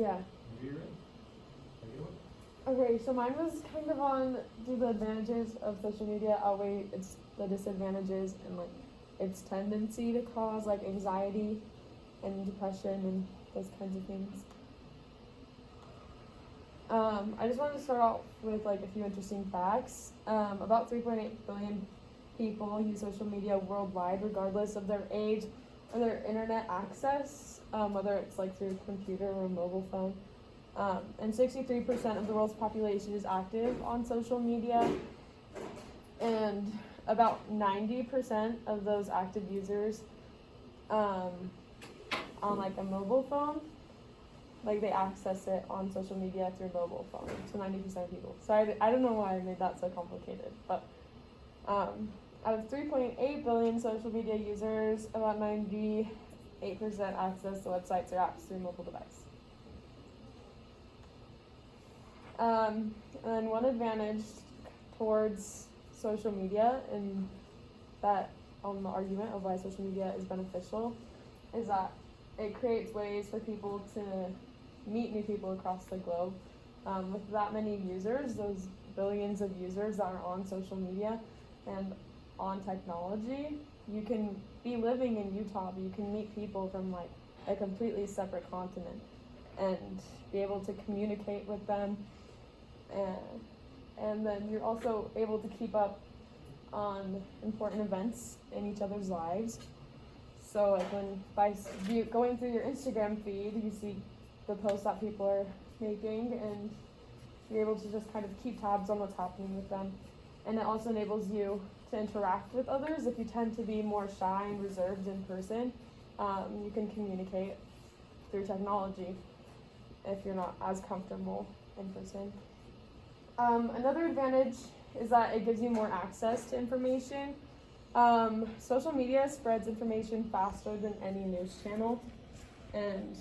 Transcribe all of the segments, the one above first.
Yeah. Okay, so mine was kind of on do the advantages of social media outweigh its the disadvantages and like its tendency to cause like anxiety and depression and those kinds of things. I just wanted to start off with like a few interesting facts. About 3.8 billion people use social media worldwide, regardless of their age or their internet access, whether it's like through a computer or a mobile phone. And 63% of the world's population is active on social media, and about 90% of those active users on like a mobile phone, like they access it on social media through mobile phone. So 90% of people. So I don't know why I made that so complicated, but out of 3.8 billion social media users, about 98% access the websites or apps through mobile device. And one advantage towards social media, and that on the argument of why social media is beneficial, is that it creates ways for people to meet new people across the globe. With that many users, those billions of users that are on social media and on technology, you can be living in Utah, but you can meet people from like a completely separate continent and be able to communicate with them. And then you're also able to keep up on important events in each other's lives. So like when by going through your Instagram feed, you see the posts that people are making, and you're able to just kind of keep tabs on what's happening with them. And it also enables you to interact with others. If you tend to be more shy and reserved in person, you can communicate through technology if you're not as comfortable in person. Another advantage is that it gives you more access to information. Social media spreads information faster than any news channel, and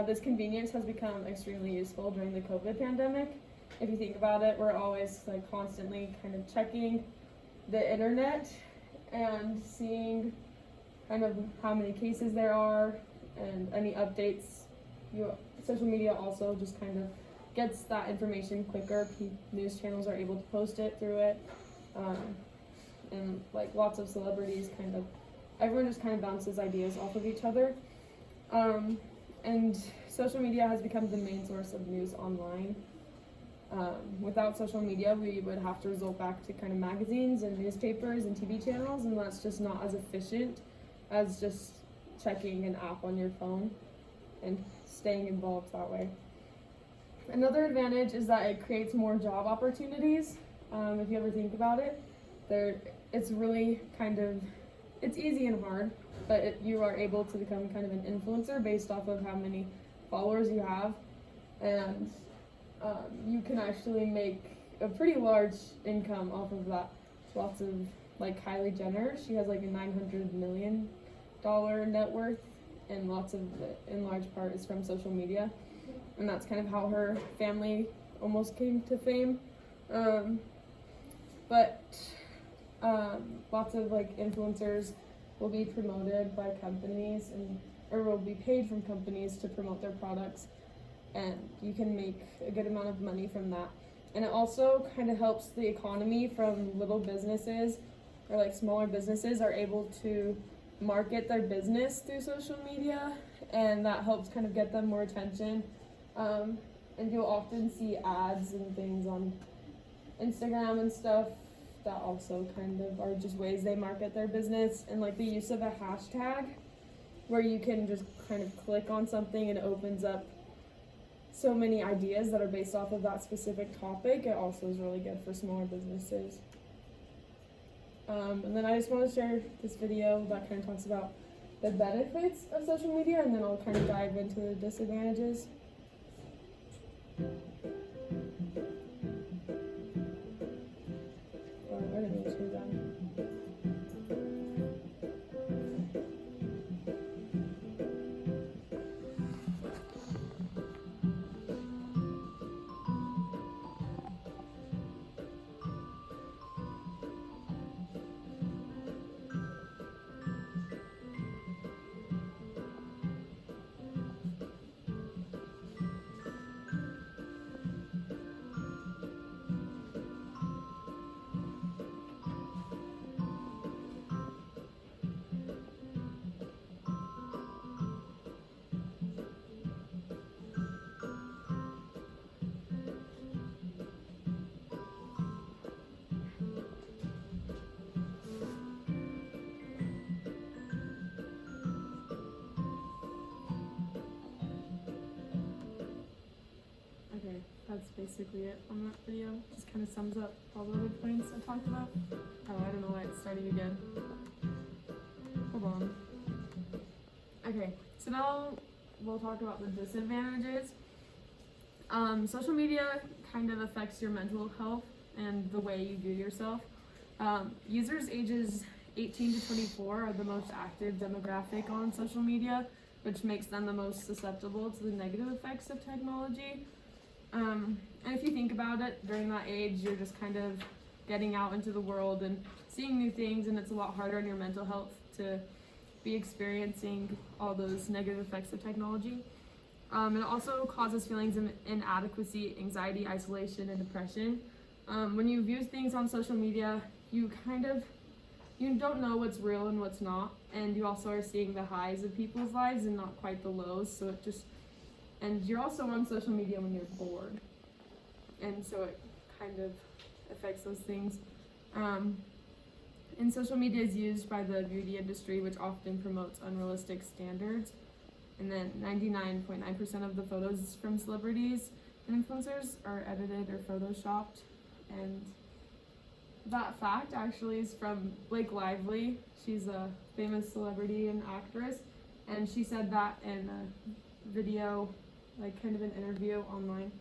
this convenience has become extremely useful during the COVID pandemic. If you think about it, we're always like constantly kind of checking the internet and seeing kind of how many cases there are and any updates. Social media also just kind of gets that information quicker. News channels are able to post it through it, and like lots of celebrities everyone just kind of bounces ideas off of each other. And social media has become the main source of news online. Without social media, we would have to resort back to kind of magazines and newspapers and TV channels, and that's just not as efficient as just checking an app on your phone and staying involved that way. Another advantage is that it creates more job opportunities. If you ever think about it, it's really it's easy and hard, but you are able to become kind of an influencer based off of how many followers you have, and you can actually make a pretty large income off of that. Lots of, like Kylie Jenner, she has like a $900 million net worth, and lots of it, in large part, is from social media, and that's kind of how her family almost came to fame. But lots of like influencers will be promoted by companies or will be paid from companies to promote their products, and you can make a good amount of money from that. And it also kind of helps the economy from little businesses, or like smaller businesses are able to market their business through social media, and that helps kind of get them more attention. And you'll often see ads and things on Instagram and stuff that also kind of are just ways they market their business, and like the use of a hashtag where you can just kind of click on something and it opens up so many ideas that are based off of that specific topic. It also is really good for smaller businesses. And then I just want to share this video that kind of talks about the benefits of social media, and then I'll kind of dive into the disadvantages. We're going to choose that. basically it on that video. Just kind of sums up all the other points I talked about. Oh, I don't know why it's starting again. Hold on. Okay, so now we'll talk about the disadvantages. Social media kind of affects your mental health and the way you view yourself. Users ages 18 to 24 are the most active demographic on social media, which makes them the most susceptible to the negative effects of technology. And if you think about it, during that age, you're just kind of getting out into the world and seeing new things, and it's a lot harder on your mental health to be experiencing all those negative effects of technology. It also causes feelings of inadequacy, anxiety, isolation, and depression. When you view things on social media, you don't know what's real and what's not, and you also are seeing the highs of people's lives and not quite the lows, and you're also on social media when you're bored, and so it kind of affects those things. And social media is used by the beauty industry, which often promotes unrealistic standards. And then 99.9% of the photos from celebrities and influencers are edited or photoshopped. And that fact actually is from Blake Lively. She's a famous celebrity and actress. And she said that in a video, like kind of an interview online.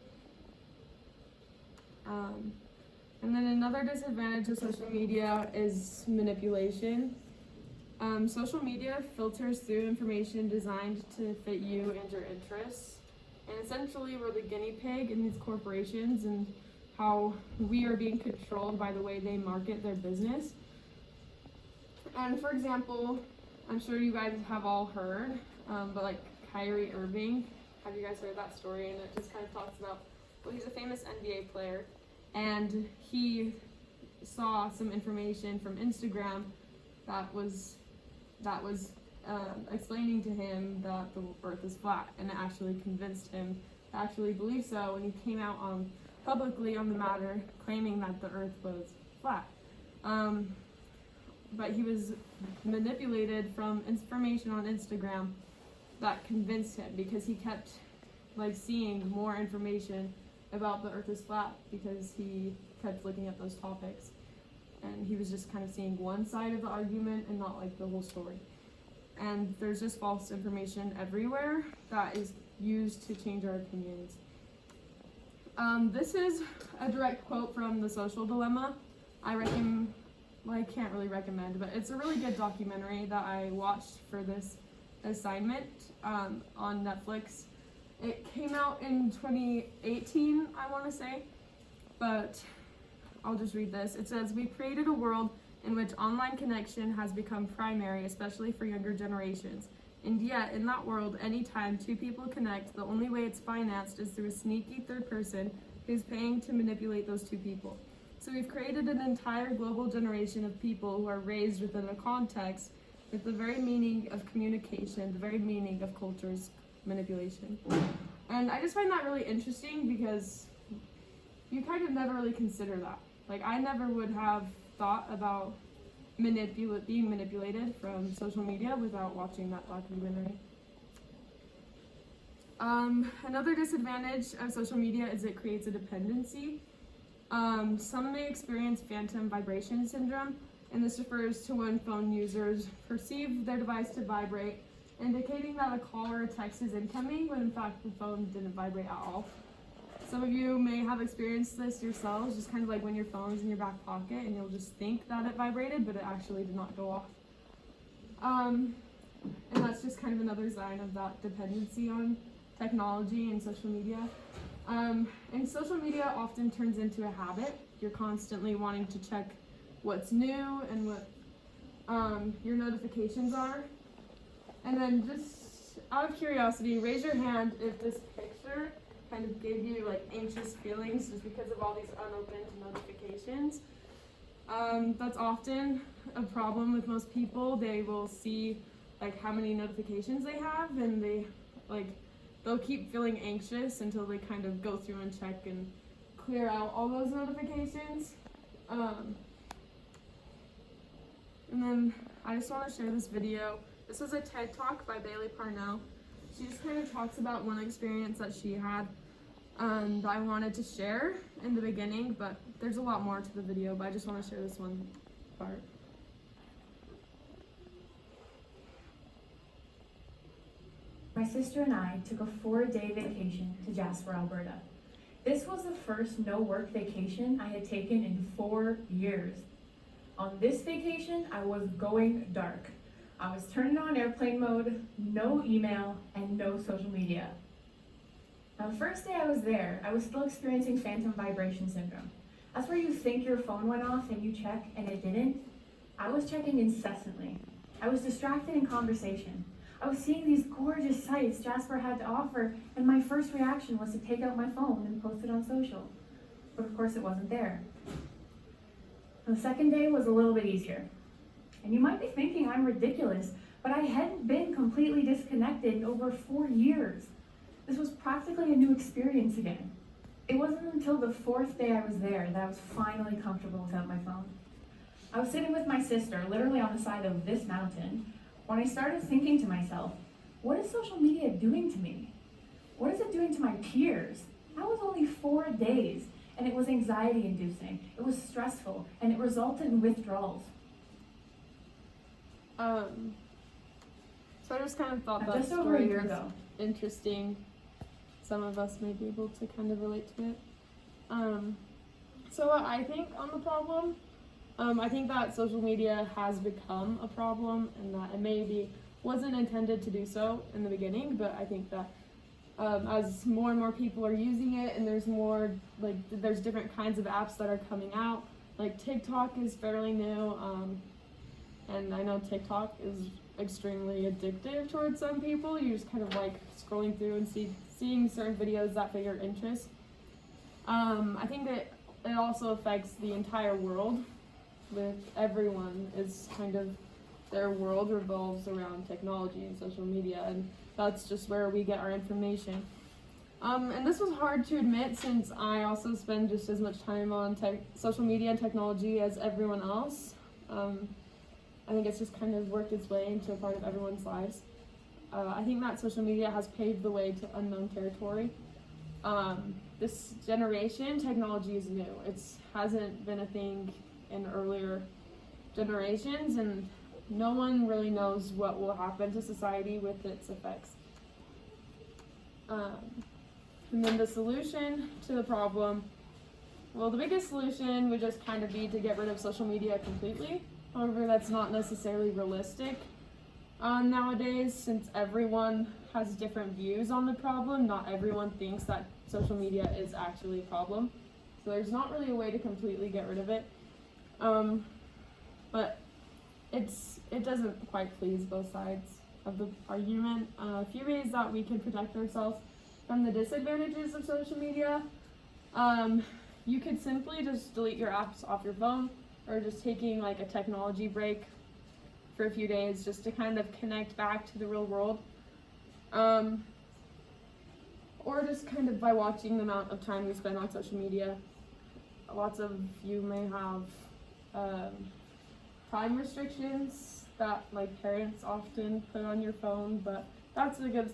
And then another disadvantage of social media is manipulation. Social media filters through information designed to fit you and your interests. And essentially, we're the guinea pig in these corporations and how we are being controlled by the way they market their business. And for example, I'm sure you guys have all heard, but like Kyrie Irving, have you guys heard that story? And it just kind of talks about, well, he's a famous NBA player, and he saw some information from Instagram that was explaining to him that the earth is flat, and it actually convinced him to actually believe so, and he came out publicly on the matter claiming that the earth was flat. But he was manipulated from information on Instagram that convinced him, because he kept seeing more information about the earth is flat because he kept looking at those topics, and he was just kind of seeing one side of the argument and not the whole story. And there's just false information everywhere that is used to change our opinions. This is a direct quote from The Social Dilemma. I can't really recommend, but it's a really good documentary that I watched for this assignment on Netflix. It came out in 2018, I want to say, but I'll just read this. It says, "We've created a world in which online connection has become primary, especially for younger generations. And yet, in that world, anytime two people connect, the only way it's financed is through a sneaky third person who's paying to manipulate those two people. So we've created an entire global generation of people who are raised within a context with the very meaning of communication, the very meaning of culture's manipulation." And I just find that really interesting because you kind of never really consider that. I never would have thought about being manipulated from social media without watching that documentary. Another disadvantage of social media is it creates a dependency. Some may experience phantom vibration syndrome, and this refers to when phone users perceive their device to vibrate, indicating that a call or a text is incoming, when in fact the phone didn't vibrate at all. Some of you may have experienced this yourselves, just kind of like when your phone is in your back pocket and you'll just think that it vibrated, but it actually did not go off. And that's just kind of another sign of that dependency on technology and social media. And social media often turns into a habit. You're constantly wanting to check what's new and what your notifications are. And then just out of curiosity, raise your hand if this picture kind of gave you anxious feelings just because of all these unopened notifications. That's often a problem with most people. They will see how many notifications they have, and they'll keep feeling anxious until they kind of go through and check and clear out all those notifications. And then I just want to share this video. This was a TED Talk by Bailey Parnell. She just kind of talks about one experience that she had. and I wanted to share in the beginning, but there's a lot more to the video, but I just want to share this one part. My sister and I took a 4-day vacation to Jasper, Alberta. This was the first no-work vacation I had taken in 4 years. On this vacation, I was going dark. I was turning on airplane mode, no email, and no social media. Now, the first day I was there, I was still experiencing phantom vibration syndrome. That's where you think your phone went off and you check and it didn't. I was checking incessantly. I was distracted in conversation. I was seeing these gorgeous sights Jasper had to offer, and my first reaction was to take out my phone and post it on social. But of course it wasn't there. The second day was a little bit easier. And you might be thinking I'm ridiculous, but I hadn't been completely disconnected in over 4 years. This was practically a new experience again. It wasn't until the 4th day I was there that I was finally comfortable without my phone. I was sitting with my sister, literally on the side of this mountain, when I started thinking to myself, what is social media doing to me? What is it doing to my peers? That was only 4 days, and it was anxiety inducing, it was stressful, and it resulted in withdrawals. So I just kind of thought that just over a story year was ago. interesting. Some of us may be able to kind of relate to it. So what I think on the problem, I think that social media has become a problem, and that it maybe wasn't intended to do so in the beginning, but I think that as more and more people are using it, and there's more, like, there's different kinds of apps that are coming out, like TikTok is fairly new, and I know TikTok is extremely addictive towards some people. You just kind of like scrolling through and seeing certain videos that fit your interest. I think that it also affects the entire world. With everyone is kind of, their world revolves around technology and social media, and that's just where we get our information. And this was hard to admit since I also spend just as much time on social media and technology as everyone else. I think it's just kind of worked its way into a part of everyone's lives. I think that social media has paved the way to unknown territory. This generation, technology is new. It hasn't been a thing in earlier generations, and no one really knows what will happen to society with its effects. And then the solution to the problem, well, the biggest solution would just kind of be to get rid of social media completely. However, that's not necessarily realistic nowadays, since everyone has different views on the problem. Not everyone thinks that social media is actually a problem. So there's not really a way to completely get rid of it. But it doesn't quite please both sides of the argument. A few ways that we can protect ourselves from the disadvantages of social media. You could simply just delete your apps off your phone, or just taking like a technology break for a few days just to kind of connect back to the real world. Or just kind of by watching the amount of time we spend on social media. Lots of you may have time restrictions that like parents often put on your phone, but that's a good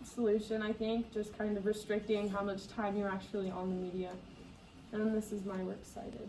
solution, I think, just kind of restricting how much time you're actually on the media. And this is my works cited.